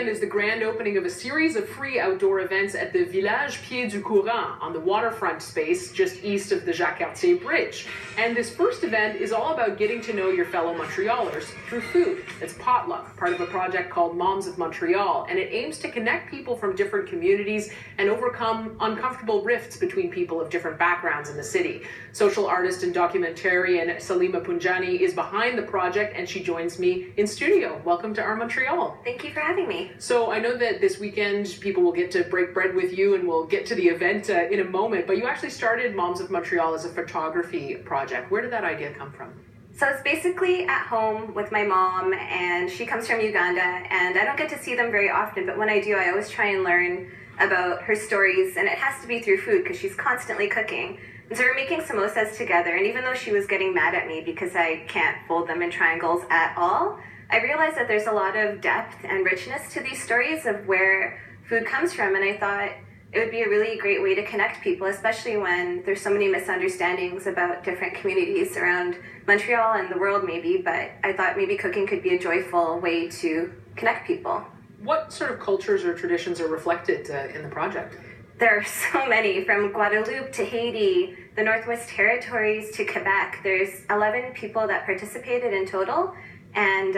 weekend is the grand opening of a series of free outdoor events at the Village Pied du Courant on the waterfront space just east of the Jacques-Cartier Bridge. And this first event is all about getting to know your fellow Montrealers through food. It's potluck, part of a project called Moms of Montreal, and it aims to connect people from different communities and overcome uncomfortable rifts between people of different backgrounds in the city. Social artist and documentarian Salima Punjani is behind the project, and she joins me in studio. Welcome to our Montreal. Thank you for having me. So I know that this weekend people will get to break bread with you, and we'll get to the event in a moment, but you actually started Moms of Montreal as a photography project. Where did that idea come from? So I was basically at home with my mom, and she comes from Uganda, and I don't get to see them very often, but when I do, I always try and learn about her stories, and it has to be through food because she's constantly cooking. And so we're making samosas together, and even though she was getting mad at me because I can't fold them in triangles at all, I realized that there's a lot of depth and richness to these stories of where food comes from, and I thought it would be a really great way to connect people, especially when there's so many misunderstandings about different communities around Montreal and the world maybe, but I thought maybe cooking could be a joyful way to connect people. What sort of cultures or traditions are reflected in the project? There are so many, from Guadeloupe to Haiti, the Northwest Territories to Quebec. There's 11 people that participated in total, and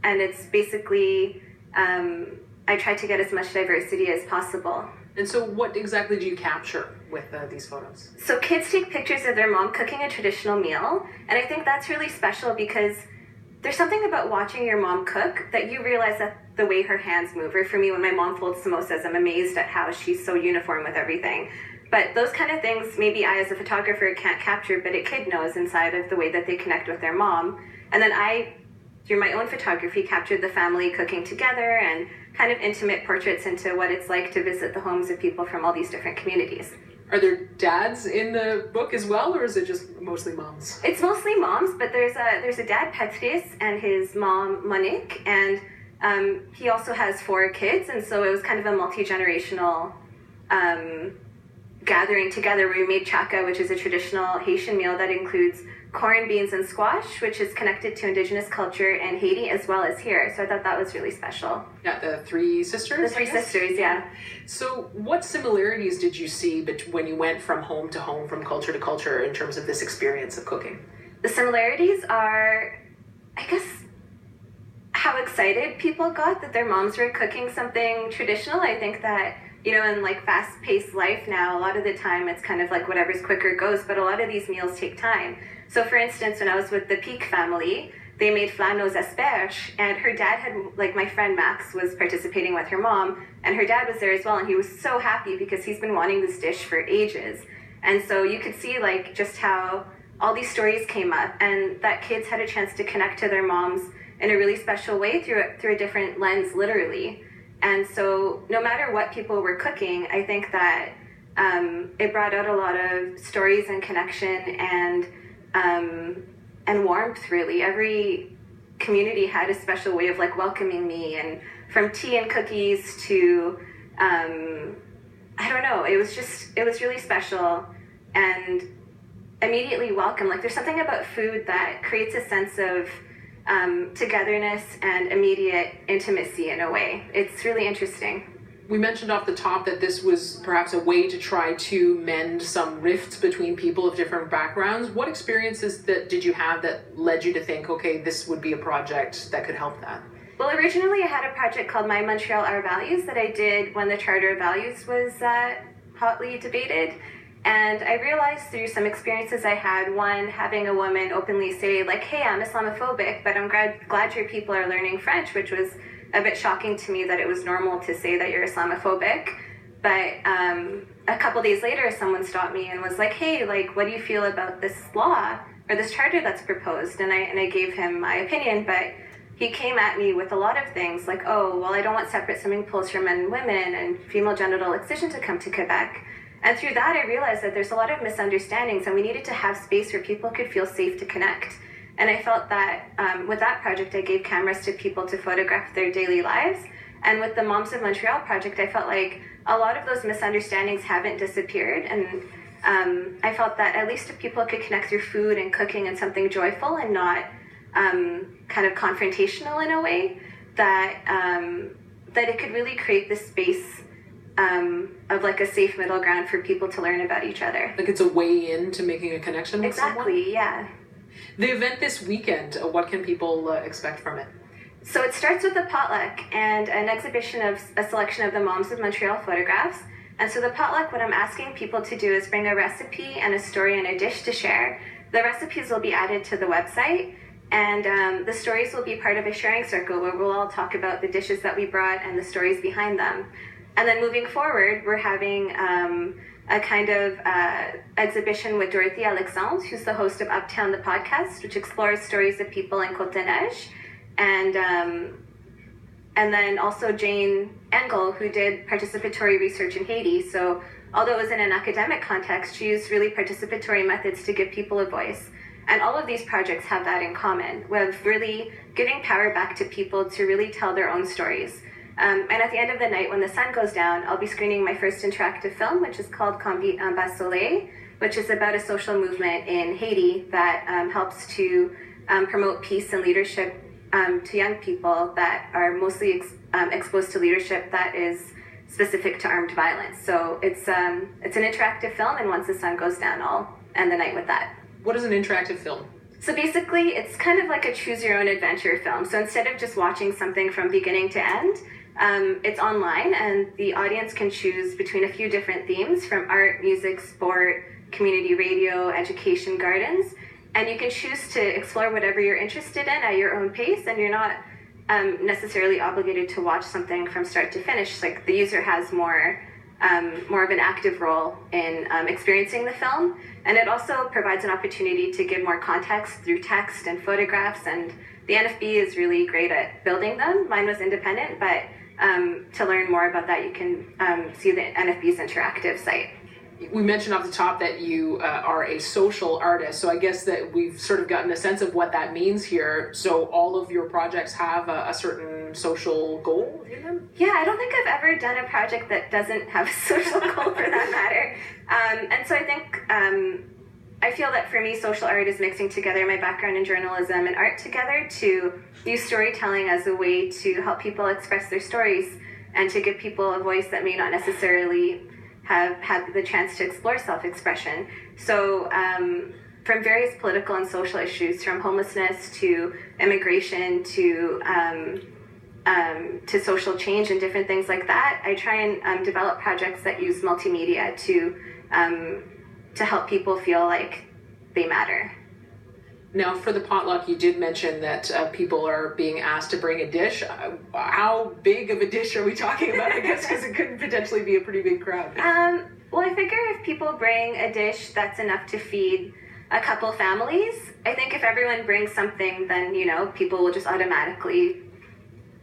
it's basically, I tried to get as much diversity as possible. And so what exactly do you capture with these photos? So kids take pictures of their mom cooking a traditional meal, and I think that's really special because there's something about watching your mom cook that you realize that the way her hands move, or for me, when my mom folds samosas, I'm amazed at how she's so uniform with everything. But those kind of things, maybe I as a photographer can't capture, but a kid knows inside of the way that they connect with their mom. And then I, through my own photography, captured the family cooking together and kind of intimate portraits into what it's like to visit the homes of people from all these different communities. Are there dads in the book as well, or is it just mostly moms? It's mostly moms, but there's a dad, Patrice, and his mom, Monique, and he also has 4 kids, and so it was kind of a multi-generational gathering together where we made chaka, which is a traditional Haitian meal that includes corn, beans, and squash, which is connected to Indigenous culture in Haiti as well as here. So I thought that was really special. Yeah, the 3 sisters? The 3 sisters, yeah. So what similarities did you see when you went from home to home, from culture to culture, in terms of this experience of cooking? The similarities are, I guess, how excited people got that their moms were cooking something traditional. I think that, you know, in like fast-paced life now, a lot of the time it's kind of like whatever's quicker goes, but a lot of these meals take time. So for instance, when I was with the Peak family, they made flan aux asperges, and her dad had, like my friend Max was participating with her mom, and her dad was there as well, and he was so happy because he's been wanting this dish for ages. And so you could see like just how all these stories came up, and that kids had a chance to connect to their moms in a really special way through a different lens, literally. And so no matter what people were cooking, I think that it brought out a lot of stories and connection and warmth, really. Every community had a special way of like welcoming me, and from tea and cookies to, I don't know, it was really special and immediately welcome. Like there's something about food that creates a sense of togetherness and immediate intimacy in a way. It's really interesting. We mentioned off the top that this was perhaps a way to try to mend some rifts between people of different backgrounds. What experiences did you have that led you to think, okay, this would be a project that could help that? Well, originally I had a project called My Montreal, Our Values that I did when the Charter of Values was hotly debated. And I realized through some experiences I had, one, having a woman openly say, like, hey, I'm Islamophobic, but I'm glad your people are learning French, which was a bit shocking to me that it was normal to say that you're Islamophobic. But a couple days later, someone stopped me and was like, hey, like, what do you feel about this law or this charter that's proposed? And I gave him my opinion, but he came at me with a lot of things like, oh, well, I don't want separate swimming pools for men and women and female genital excision to come to Quebec. And through that, I realized that there's a lot of misunderstandings, and we needed to have space where people could feel safe to connect. And I felt that with that project, I gave cameras to people to photograph their daily lives. And with the Moms of Montreal project, I felt like a lot of those misunderstandings haven't disappeared. And I felt that at least if people could connect through food and cooking and something joyful and not kind of confrontational in a way, that that it could really create this space of like a safe middle ground for people to learn about each other. Like it's a way into making a connection with someone? Exactly, yeah. The event this weekend, what can people expect from it? So it starts with a potluck and an exhibition of a selection of the Moms of Montreal photographs. And so the potluck, what I'm asking people to do is bring a recipe and a story and a dish to share. The recipes will be added to the website, and the stories will be part of a sharing circle where we'll all talk about the dishes that we brought and the stories behind them. And then moving forward, we're having a kind of exhibition with Dorothy Alexandre, who's the host of Uptown, the podcast, which explores stories of people in Côte-des-Neiges. And then also Jane Engel, who did participatory research in Haiti. So although it was in an academic context, she used really participatory methods to give people a voice. And all of these projects have that in common, with really giving power back to people to really tell their own stories. And at the end of the night, when the sun goes down, I'll be screening my first interactive film, which is called Convite en bas soleil, which is about a social movement in Haiti that helps to promote peace and leadership to young people that are mostly exposed to leadership that is specific to armed violence. So it's an interactive film, and once the sun goes down, I'll end the night with that. What is an interactive film? So basically, it's kind of like a choose-your-own-adventure film. So instead of just watching something from beginning to end, it's online, and the audience can choose between a few different themes from art, music, sport, community radio, education, gardens. And you can choose to explore whatever you're interested in at your own pace, and you're not necessarily obligated to watch something from start to finish. Like the user has more of an active role in experiencing the film, and it also provides an opportunity to give more context through text and photographs, and the NFB is really great at building them. Mine was independent, but to learn more about that, you can see the NFB's interactive site. We mentioned off the top that you are a social artist, so I guess that we've sort of gotten a sense of what that means here. So all of your projects have a certain social goal in them? Yeah, I don't think I've ever done a project that doesn't have a social goal for that matter. And so I think, I feel that for me, social art is mixing together my background in journalism and art together to use storytelling as a way to help people express their stories and to give people a voice that may not necessarily have had the chance to explore self-expression. So from various political and social issues, from homelessness to immigration to social change and different things like that, I try and develop projects that use multimedia to help people feel like they matter. Now, for the potluck, you did mention that people are being asked to bring a dish. How big of a dish are we talking about, I guess, because it could potentially be a pretty big crowd? Well, I figure if people bring a dish that's enough to feed a couple families, I think if everyone brings something, then, people will just automatically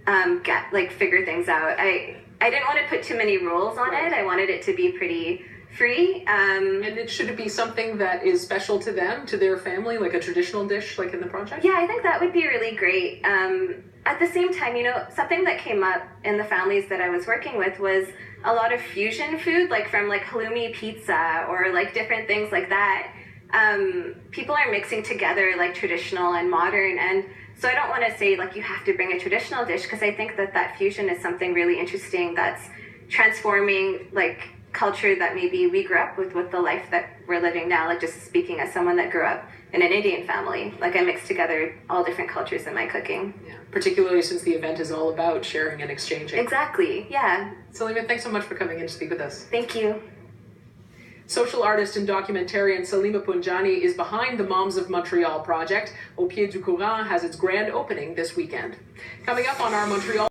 figure things out. I didn't want to put too many rules on it. I wanted it to be pretty free. And should it be something that is special to them, to their family, like a traditional dish like in the project? Yeah, I think that would be really great. At the same time, something that came up in the families that I was working with was a lot of fusion food, like from halloumi pizza or different things like that. People are mixing together traditional and modern, and so I don't want to say you have to bring a traditional dish, because I think that fusion is something really interesting that's transforming culture that maybe we grew up with the life that we're living now. Just speaking as someone that grew up in an Indian family, I mix together all different cultures in my cooking. Yeah, particularly since the event is all about sharing and exchanging. Exactly, yeah. Salima, thanks so much for coming in to speak with us. Thank you. Social artist and documentarian Salima Punjani is behind the Moms of Montreal project. Au Pied du Courant has its grand opening this weekend. Coming up on our Montreal